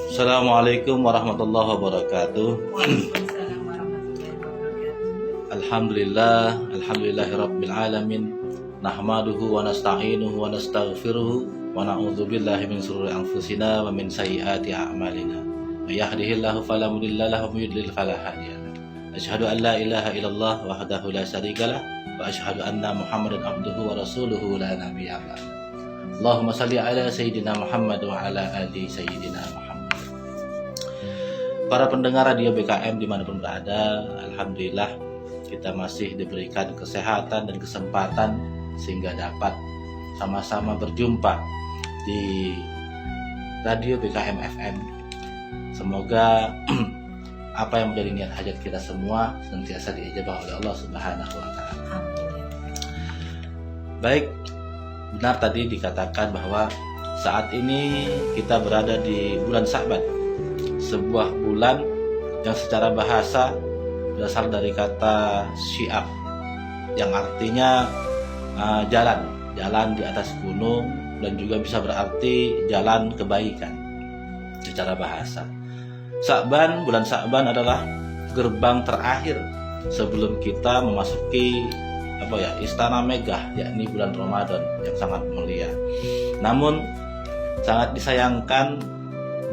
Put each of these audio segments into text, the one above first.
Assalamualaikum warahmatullahi wabarakatuh. Waalaikumsalam warahmatullahi wabarakatuh. Alhamdulillahirabbil alamin. Nahmaduhu wa nasta'inuhu wa nastaghfiruhu wa na'udzu billahi min shururi anfusina wa min sayyiati a'malina. May yahdihillahu fala mudilla lahu wa may yudlil fala hadiya lahu. Asyhadu an la ilaha illallah wahdahu la syarikalah wa asyhadu anna Muhammadan abduhu wa rasuluhu la nabiyya ba'da. Allahumma shalli ala sayyidina Muhammad wa ala ali sayyidina Muhammad. Para pendengar radio BKM dimanapun berada, alhamdulillah kita masih diberikan kesehatan dan kesempatan sehingga dapat sama-sama berjumpa di radio BKM FM. Semoga apa yang menjadi niat hajat kita semua senantiasa diijabah oleh Allah Subhanahu wa taala. Baik, benar tadi dikatakan bahwa saat ini kita berada di bulan Sya'ban, sebuah bulan yang secara bahasa berasal dari kata syi'ab yang artinya jalan di atas gunung, dan juga bisa berarti jalan kebaikan secara bahasa. Bulan Sya'ban adalah gerbang terakhir sebelum kita memasuki istana megah, yakni bulan Ramadan yang sangat mulia. Namun sangat disayangkan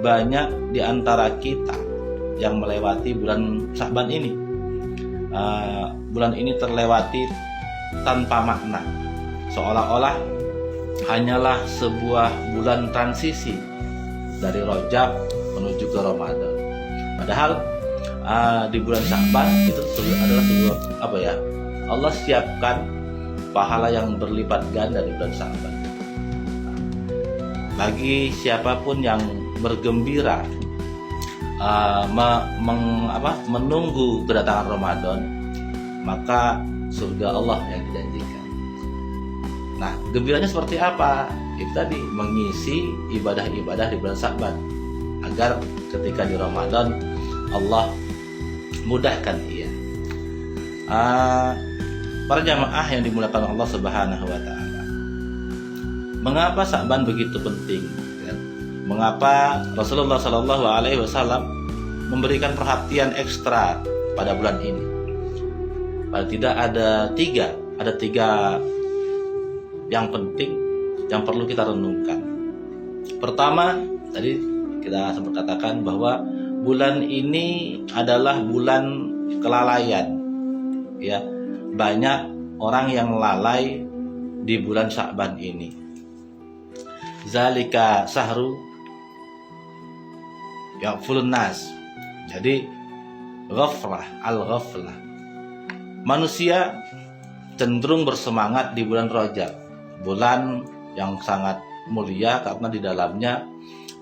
banyak di antara kita yang melewati bulan Sya'ban ini. Bulan ini terlewati tanpa makna, seolah-olah hanyalah sebuah bulan transisi dari Rajab menuju ke Ramadan. Padahal di bulan Sya'ban itu adalah sebuah Allah siapkan pahala yang berlipat ganda di bulan Sya'ban. Bagi siapapun yang bergembira menunggu kedatangan Ramadan, maka surga Allah yang dijanjikan. Nah, gembiranya seperti apa? Itu tadi, mengisi ibadah-ibadah di bulan Sya'ban agar ketika di Ramadan Allah mudahkan ia. Para jamaah yang dimuliakan Allah Subhanahu wa taala. Mengapa Sya'ban begitu penting? Mengapa Rasulullah Shallallahu alaihi wasallam memberikan perhatian ekstra pada bulan ini? Paling tidak ada tiga yang penting yang perlu kita renungkan. Pertama, tadi kita sempat katakan bahwa bulan ini adalah bulan kelalaian. Ya, banyak orang yang lalai di bulan Sya'ban ini. Zalika sahru ya'fulun nas. Jadi al-ghaflah. Manusia cenderung bersemangat di bulan Rajab, bulan yang sangat mulia karena di dalamnya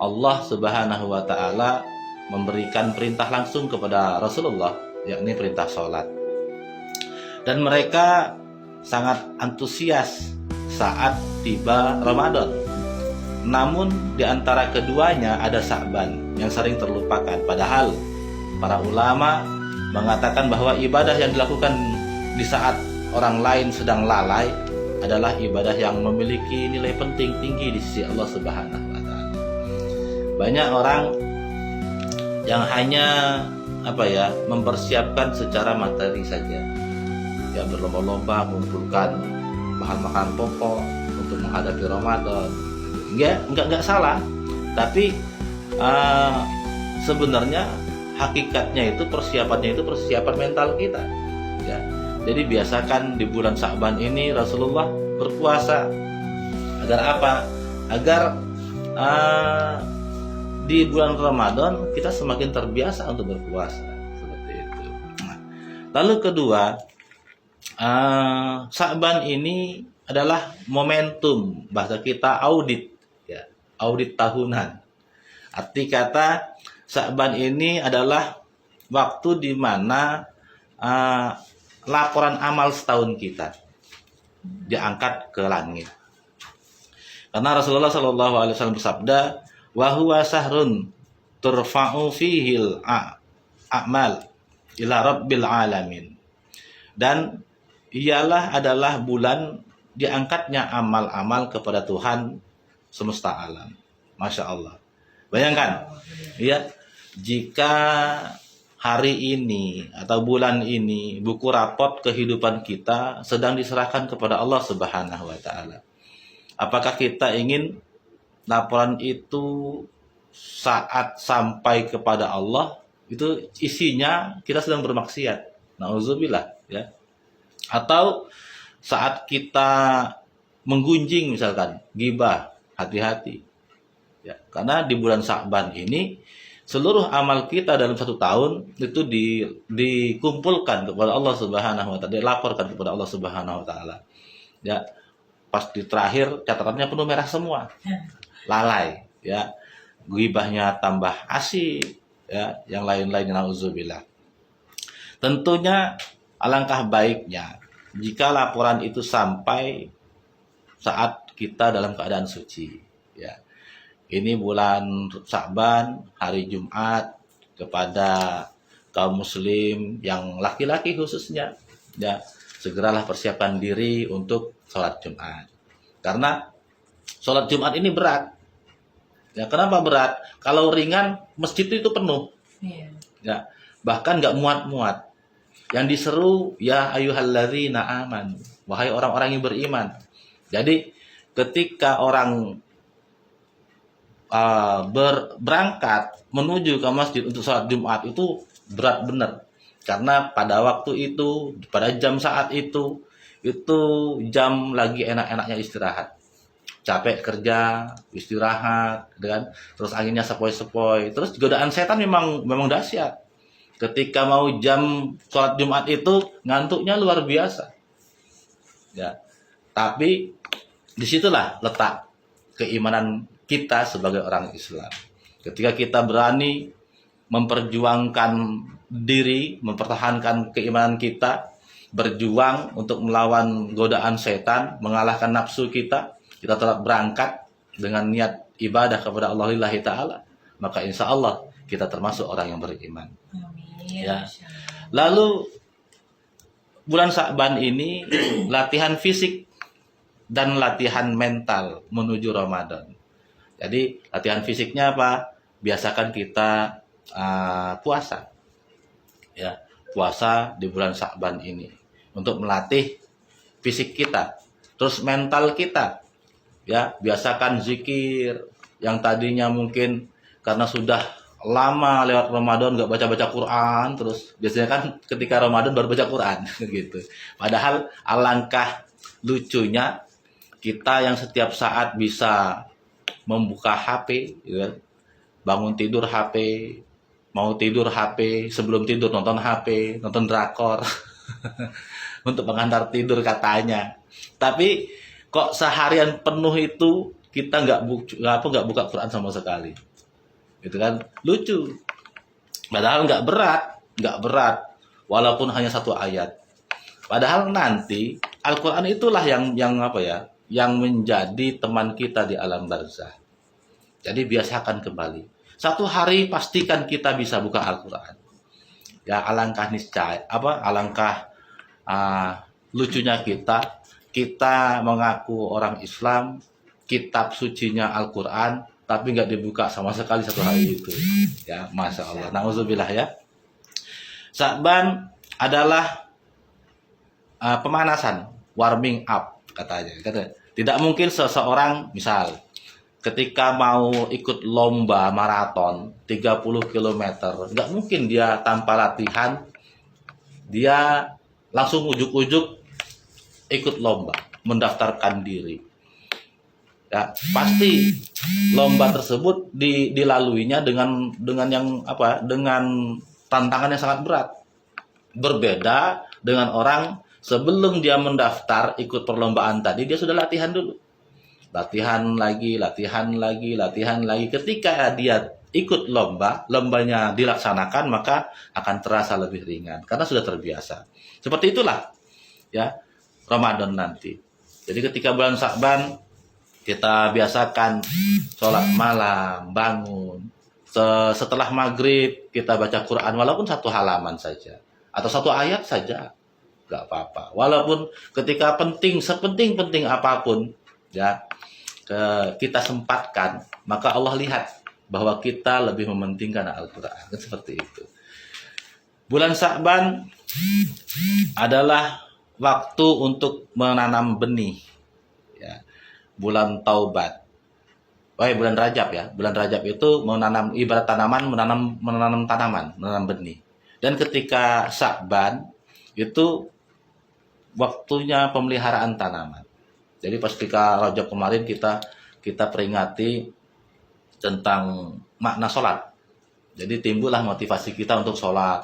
Allah Subhanahu wa taala memberikan perintah langsung kepada Rasulullah, yakni perintah sholat. Dan mereka sangat antusias saat tiba Ramadan. Namun di antara keduanya ada Sya'ban yang sering terlupakan. Padahal para ulama mengatakan bahwa ibadah yang dilakukan di saat orang lain sedang lalai adalah ibadah yang memiliki nilai penting tinggi di sisi Allah Subhanahu wa taala. Banyak orang yang hanya mempersiapkan secara materi saja, yang berlomba-lomba mengumpulkan bahan makanan pokok untuk menghadapi Ramadan. Enggak salah, tapi sebenarnya hakikatnya itu persiapan mental kita. Ya. Jadi biasakan di bulan Sya'ban ini Rasulullah berpuasa agar apa? Agar di bulan Ramadan kita semakin terbiasa untuk berpuasa seperti itu. Nah, lalu kedua, Sya'ban ini adalah momentum, bahasa kita audit, ya, audit tahunan. Arti kata Sya'ban ini adalah waktu di mana laporan amal setahun kita diangkat ke langit. Karena Rasulullah Shallallahu alaihi wasallam bersabda, wa huwa sahrun turfa'u fihil a'mal ila rabbil alamin. Dan ialah adalah bulan diangkatnya amal-amal kepada Tuhan semesta alam. Masya Allah. Bayangkan, ya, jika hari ini atau bulan ini buku rapot kehidupan kita sedang diserahkan kepada Allah Subhanahu wa taala. Apakah kita ingin laporan itu saat sampai kepada Allah itu isinya kita sedang bermaksiat? Nauzubillah, ya. Atau saat kita menggunjing misalkan ghibah, hati-hati. Ya, karena di bulan Sya'ban ini seluruh amal kita dalam satu tahun itu dikumpulkan kepada Allah Subhanahu wa taala, dilaporkan kepada Allah Subhanahu wa taala. Ya, pas di terakhir catatannya penuh merah semua. Lalai, ya. Ghibahnya tambah asik, ya, yang lain-lain, nauzubillah. Tentunya alangkah baiknya jika laporan itu sampai saat kita dalam keadaan suci, ya. Ini bulan Sya'ban, hari Jumat, kepada kaum muslim yang laki-laki khususnya, ya, segeralah persiapkan diri untuk sholat Jumat. Karena sholat Jumat ini berat. Ya, kenapa berat? Kalau ringan, masjid itu penuh. Ya, bahkan nggak muat-muat. Yang diseru, ya ayyuhalladzina amanu, wahai orang-orang yang beriman. Jadi ketika orang berangkat menuju ke masjid untuk sholat Jumat itu berat benar, karena pada waktu itu, pada jam saat itu jam lagi enak-enaknya istirahat, capek kerja, istirahat, kan? Terus anginnya sepoi-sepoi, terus godaan setan memang dahsyat. Ketika mau jam sholat Jumat itu ngantuknya luar biasa, ya. Tapi disitulah letak keimanan kita sebagai orang Islam. Ketika kita berani memperjuangkan diri, mempertahankan keimanan kita, berjuang untuk melawan godaan setan, mengalahkan nafsu kita tetap berangkat dengan niat ibadah kepada Allah Lillahi Ta'ala, maka insya Allah kita termasuk orang yang beriman. Ya. Lalu bulan Sya'ban ini latihan fisik dan latihan mental menuju Ramadan. Jadi latihan fisiknya apa? Biasakan kita puasa, ya, puasa di bulan Sya'ban ini untuk melatih fisik kita. Terus mental kita, ya, biasakan zikir yang tadinya mungkin karena sudah lama lewat Ramadan nggak baca-baca Quran, terus biasanya kan ketika Ramadan baru baca Quran gitu. Padahal alangkah lucunya kita yang setiap saat bisa membuka HP, ya, bangun tidur HP, mau tidur HP, sebelum tidur nonton HP, nonton drakor untuk mengantar tidur katanya. Tapi kok seharian penuh itu kita nggak buka Quran sama sekali, gitu kan? Lucu. Padahal nggak berat, walaupun hanya satu ayat. Padahal nanti Al-Quran itulah yang apa ya? Yang menjadi teman kita di alam barzah. Jadi biasakan kembali. Satu hari pastikan kita bisa buka Al-Quran. Ya, alangkah niscaya, alangkah lucunya kita mengaku orang Islam, kitab sucinya Al-Quran, tapi nggak dibuka sama sekali satu hari itu. Ya, Masya Allah. Nauzubillah, ya. Sya'ban adalah pemanasan, warming up katanya. Tidak mungkin seseorang misal ketika mau ikut lomba maraton 30 km, nggak mungkin dia tanpa latihan dia langsung ujuk-ujuk ikut lomba, mendaftarkan diri. Ya, pasti lomba tersebut dilaluinya dengan yang apa? Dengan tantangan yang sangat berat. Berbeda dengan orang sebelum dia mendaftar ikut perlombaan tadi, dia sudah latihan dulu. Latihan lagi. Ketika dia ikut lombanya dilaksanakan, maka akan terasa lebih ringan karena sudah terbiasa. Seperti itulah, ya, Ramadan nanti. Jadi ketika bulan Sya'ban kita biasakan sholat malam, bangun. Setelah maghrib kita baca Quran walaupun satu halaman saja atau satu ayat saja. Gak apa-apa. Walaupun ketika sepenting apapun, ya, kita sempatkan, maka Allah lihat bahwa kita lebih mementingkan Al-Quran. Kan seperti itu. Bulan Sya'ban adalah waktu untuk menanam benih. Ya. Bulan Taubat. Bulan Rajab ya. Bulan Rajab itu menanam, ibarat tanaman, menanam tanaman, menanam benih. Dan ketika Sya'ban itu waktunya pemeliharaan tanaman. Jadi pas ketika Rajab kemarin kita peringati tentang makna sholat. Jadi timbullah motivasi kita untuk sholat.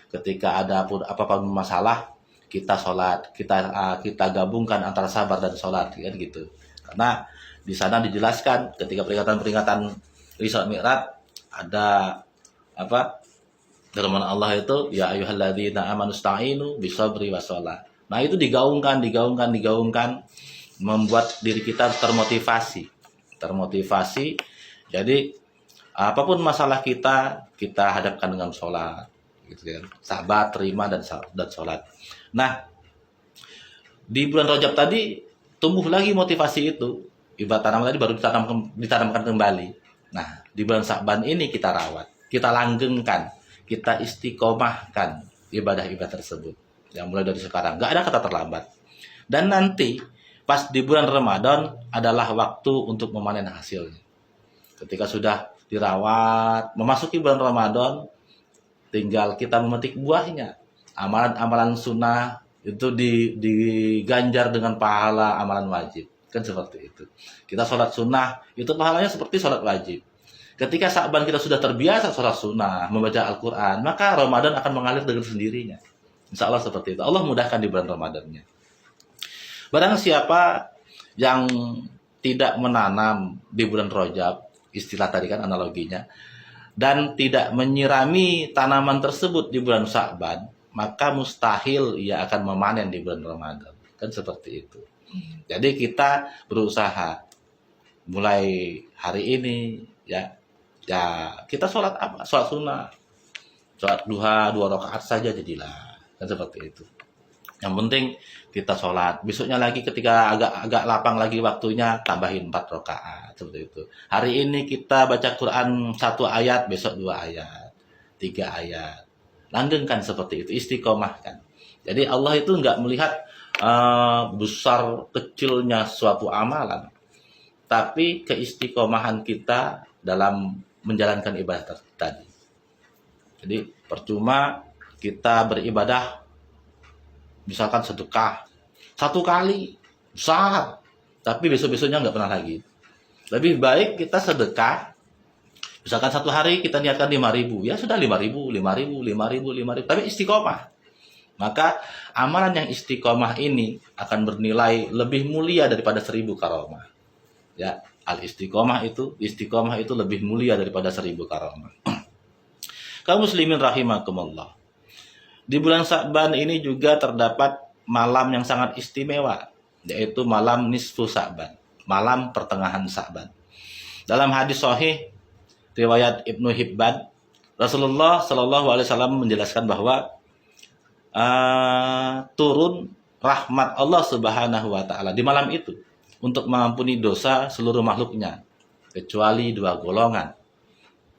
Ketika ada apapun masalah, kita sholat, kita gabungkan antara sabar dan sholat, kan gitu. Karena di sana dijelaskan ketika peringatan Isra Mi'raj ada apa? Firman Allah itu, ya ayyuhalladzina amanu sta'inu bisabri wassalah. Nah, itu digaungkan, membuat diri kita termotivasi. Jadi apapun masalah kita hadapkan dengan sholat, gitu kan. Sabar, terima dan sholat. Nah, di bulan Rajab tadi tumbuh lagi motivasi itu. Ibarat tanaman tadi baru ditanamkan kembali. Nah, di bulan Sya'ban ini kita rawat, kita langgengkan, kita istiqomahkan ibadah-ibadah tersebut. Yang mulai dari sekarang, nggak ada kata terlambat. Dan nanti pas di bulan Ramadan adalah waktu untuk memanen hasilnya. Ketika sudah dirawat, memasuki bulan Ramadan, tinggal kita memetik buahnya. Amalan-amalan sunnah itu diganjar dengan pahala amalan wajib. Kan seperti itu. Kita sholat sunnah, itu pahalanya seperti sholat wajib. Ketika Sya'ban kita sudah terbiasa sholat sunnah, membaca Al-Quran, maka Ramadan akan mengalir dengan sendirinya. Insya Allah seperti itu. Allah mudahkan di bulan Ramadannya. Barang siapa yang tidak menanam di bulan Rajab, istilah tadi kan analoginya, dan tidak menyirami tanaman tersebut di bulan Sya'ban, maka mustahil ia akan memanen di bulan Ramadan. Kan seperti itu. Jadi kita berusaha mulai hari ini ya kita sholat apa? Sholat sunnah, sholat duha 2 rakaat saja jadilah. Kan seperti itu. Yang penting kita sholat. Besoknya lagi ketika agak lapang lagi waktunya, tambahin 4 rakaat. Seperti itu. Hari ini kita baca Quran 1 ayat, besok 2 ayat, 3 ayat. Langgengkan seperti itu, istiqomahkan. Jadi Allah itu nggak melihat besar kecilnya suatu amalan, tapi keistiqomahan kita dalam menjalankan ibadah tadi. Jadi percuma kita beribadah, misalkan sedekah 1 kali besar, tapi besok-besoknya nggak pernah lagi. Lebih baik kita sedekah, misalkan 1 hari kita niatkan 5.000, ya sudah 5.000, tapi istiqomah. Maka amalan yang istiqomah ini akan bernilai lebih mulia daripada 1000 karomah. Ya, istiqomah itu lebih mulia daripada 1000 karomah. Kaum muslimin rahimakumullah. Di bulan Sya'ban ini juga terdapat malam yang sangat istimewa, yaitu malam nisfu Sya'ban, malam pertengahan Sya'ban. Dalam hadis sahih riwayat Ibnu Hibban, Rasulullah Shallallahu Alaihi Wasallam menjelaskan bahwa turun rahmat Allah Subhanahu Wa Taala di malam itu untuk mengampuni dosa seluruh makhluknya, kecuali 2 golongan.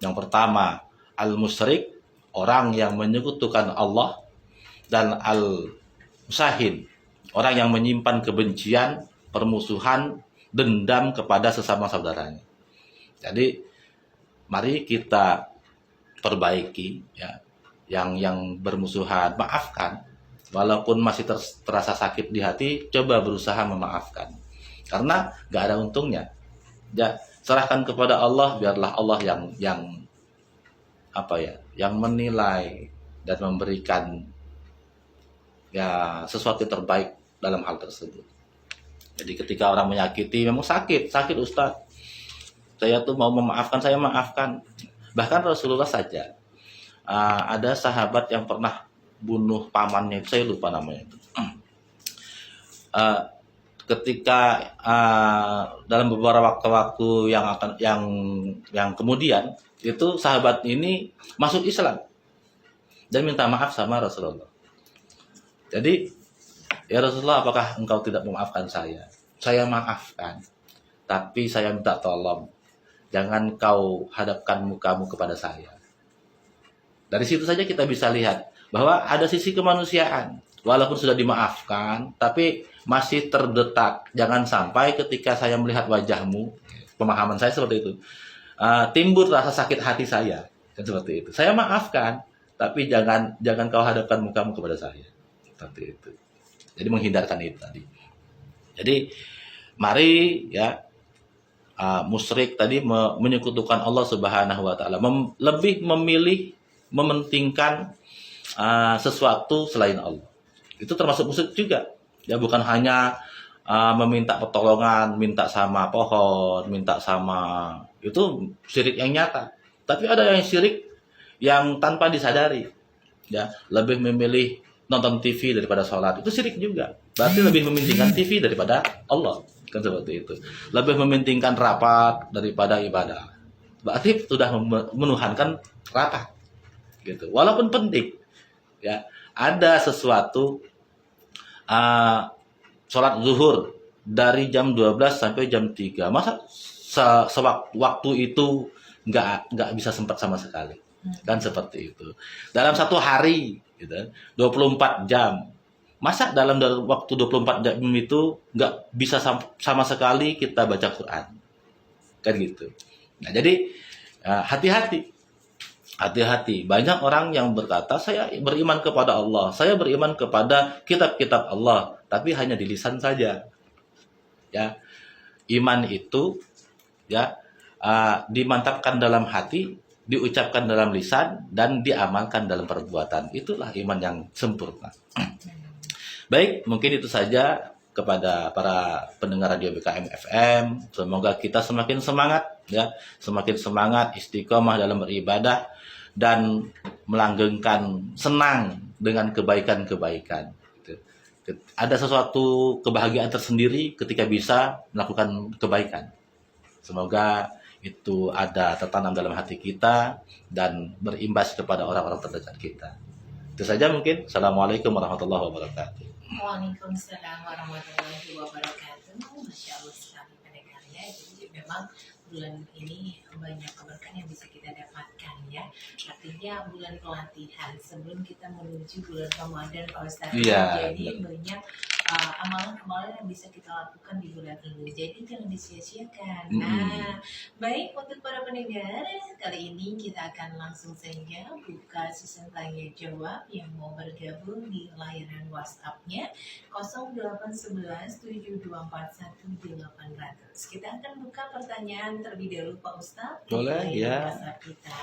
Yang pertama, al-musyrik, orang yang menyekutukan Allah, dan al-musahin, orang yang menyimpan kebencian, permusuhan, dendam kepada sesama saudaranya. Jadi mari kita perbaiki ya, yang bermusuhan, maafkan. Walaupun masih terasa sakit di hati, coba berusaha memaafkan. Karena gak ada untungnya. Ya, serahkan kepada Allah, biarlah Allah yang menilai dan memberikan ya sesuatu yang terbaik dalam hal tersebut. Jadi ketika orang menyakiti, memang sakit Ustaz. Saya tuh mau memaafkan, saya maafkan. Bahkan Rasulullah saja, ada sahabat yang pernah bunuh pamannya, saya lupa namanya itu. Ketika dalam beberapa waktu yang kemudian itu sahabat ini masuk Islam dan minta maaf sama Rasulullah. Jadi, ya Rasulullah, apakah engkau tidak memaafkan saya? Saya maafkan, tapi saya minta tolong, jangan kau hadapkan mukamu kepada saya. Dari situ saja kita bisa lihat bahwa ada sisi kemanusiaan. Walaupun sudah dimaafkan, tapi masih terdetak. Jangan sampai ketika saya melihat wajahmu, pemahaman saya seperti itu, timbul rasa sakit hati saya, kan seperti itu. Saya maafkan, tapi jangan kau hadapkan mukamu kepada saya, seperti itu. Jadi menghindarkan itu tadi. Jadi mari ya, musyrik tadi menyekutukan Allah Subhanahu Wa Taala, lebih memilih mementingkan sesuatu selain Allah. Itu termasuk musyrik juga. Ya, bukan hanya meminta pertolongan, minta sama pohon, minta sama, itu syirik yang nyata. Tapi ada yang syirik yang tanpa disadari. Ya, lebih memilih nonton TV daripada sholat. Itu syirik juga. Berarti lebih mementingkan TV daripada Allah. Kan seperti itu. Lebih mementingkan rapat daripada ibadah. Berarti sudah menuhankan rapat. Gitu. Walaupun penting. Ya, ada sesuatu sholat zuhur dari jam 12 sampai jam 3. Masa waktu itu nggak bisa sempat sama sekali. Kan seperti itu. Dalam satu hari gitu, 24 jam. Masa dalam waktu 24 jam itu nggak bisa sama sekali kita baca Quran. Kan gitu. Nah, jadi hati-hati. Hati-hati. Banyak orang yang berkata, saya beriman kepada Allah, saya beriman kepada kitab-kitab Allah, tapi hanya di lisan saja. Ya, iman itu ya dimantapkan dalam hati, diucapkan dalam lisan, dan diamalkan dalam perbuatan. Itulah iman yang sempurna. Baik, mungkin itu saja kepada para pendengar radio BKM FM. Semoga kita semakin semangat, ya, semakin semangat istiqomah dalam beribadah dan melanggengkan senang dengan kebaikan-kebaikan. Ada sesuatu kebahagiaan tersendiri ketika bisa melakukan kebaikan. Semoga itu ada tertanam dalam hati kita dan berimbas kepada orang-orang terdekat kita. Itu saja mungkin. Assalamualaikum warahmatullahi wabarakatuh. Waalaikumsalam warahmatullahi wabarakatuh. Masya Allah sekali pendengarnya. Jadi memang bulan ini banyak keberkahan yang bisa kita dapatkan ya. Artinya bulan pelatihan sebelum kita menuju bulan Ramadan, Pak Ustadz. Iya, Jadi banyak amalan-amalan yang bisa kita lakukan di bulan ini. Jadi jangan disia-siakan. Nah, baik untuk para pendengar, kali ini kita akan langsung saja buka season tanya jawab yang mau bergabung di layanan WhatsApp-nya 0811 7241 800. Kita akan buka pertanyaan terlebih dahulu Pak Ustadz. Boleh, di ya. WhatsApp kita.